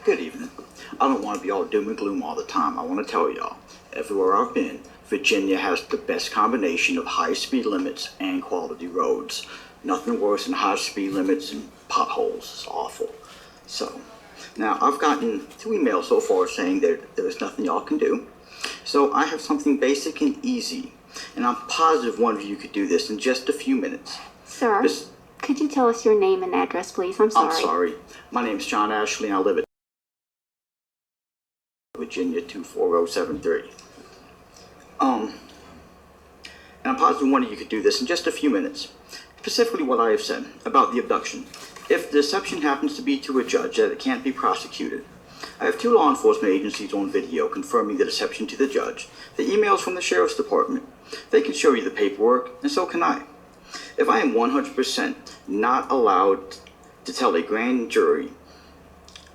Good evening. I don't want to be all doom and gloom all the time. I want to tell y'all, everywhere I've been, Virginia has the best combination of high speed limits and quality roads. Nothing worse than high speed limits and potholes. It's awful. So, now I've gotten 2 emails so far saying that there's nothing y'all can do. So I have something basic and easy, and I'm positive one of you could do this in just a few minutes. Sir, could you tell us your name and address, please? I'm sorry. My name's John Ashley, and I live at Virginia 24073. And I'm positive one of you could do this in just a few minutes. Specifically what I have said about the abduction. If the deception happens to be to a judge that it can't be prosecuted, I have 2 law enforcement agencies on video confirming the deception to the judge. The emails from the sheriff's department. They can show you the paperwork, and so can I. If I am 100% not allowed to tell a grand jury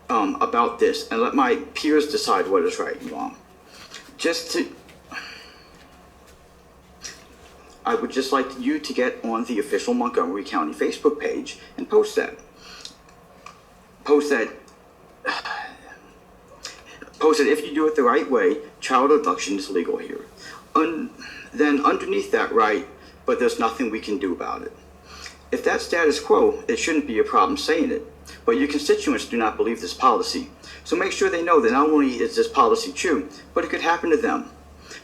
about this and let my peers decide what is right and wrong, I would just like you to get on the official Montgomery County Facebook page and post that. Post that if you do it the right way, child abduction is legal here. Then underneath that, right, but there's nothing we can do about it. If that's status quo, it shouldn't be a problem saying it. But your constituents do not believe this policy. So make sure they know that not only is this policy true, but it could happen to them.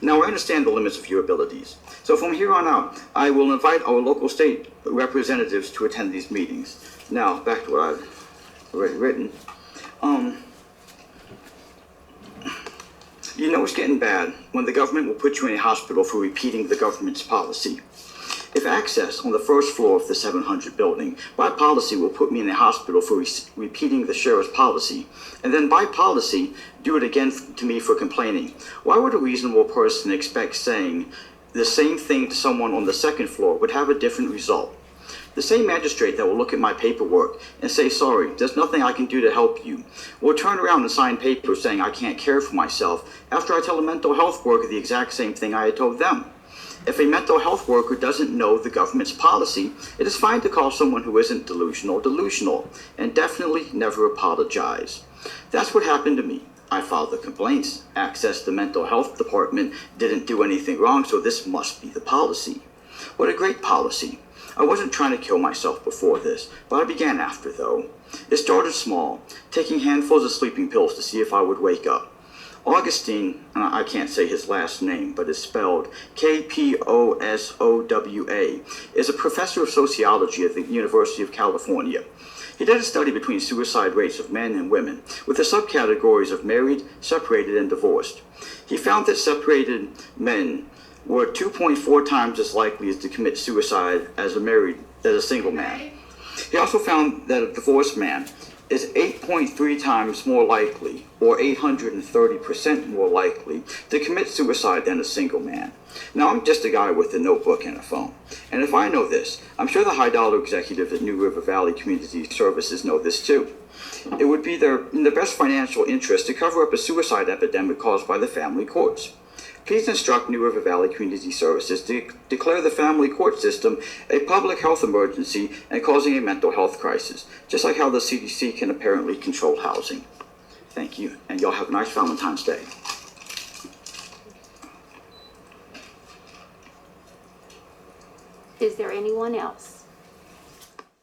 Now, I understand the limits of your abilities. So from here on out, I will invite our local state representatives to attend these meetings. Now, back to what I've already written. You know it's getting bad when the government will put you in a hospital for repeating the government's policy. If access on the first floor of the 700 building by policy will put me in a hospital for repeating the sheriff's policy, and then by policy do it again to me for complaining, why would a reasonable person expect saying the same thing to someone on the second floor would have a different result? The same magistrate that will look at my paperwork and say, sorry, there's nothing I can do to help you, will turn around and sign papers saying I can't care for myself after I tell a mental health worker the exact same thing I had told them. If a mental health worker doesn't know the government's policy, it is fine to call someone who isn't delusional, and definitely never apologize. That's what happened to me. I filed the complaints, accessed the mental health department, didn't do anything wrong, so this must be the policy. What a great policy. I wasn't trying to kill myself before this, but I began after, though. It started small, taking handfuls of sleeping pills to see if I would wake up. Augustine, I can't say his last name, but it's spelled Kposowa, is a professor of sociology at the University of California. He did a study between suicide rates of men and women, with the subcategories of married, separated, and divorced. He found that separated men were 2.4 times as likely to commit suicide as a single man. He also found that a divorced man is 8.3 times more likely, or 830% more likely, to commit suicide than a single man. Now, I'm just a guy with a notebook and a phone. And if I know this, I'm sure the high-dollar executives at New River Valley Community Services know this too. It would be in their best financial interest to cover up a suicide epidemic caused by the family courts. Please instruct New River Valley Community Services to declare the family court system a public health emergency and causing a mental health crisis, just like how the CDC can apparently control housing. Thank you, and y'all have a nice Valentine's Day. Is there anyone else?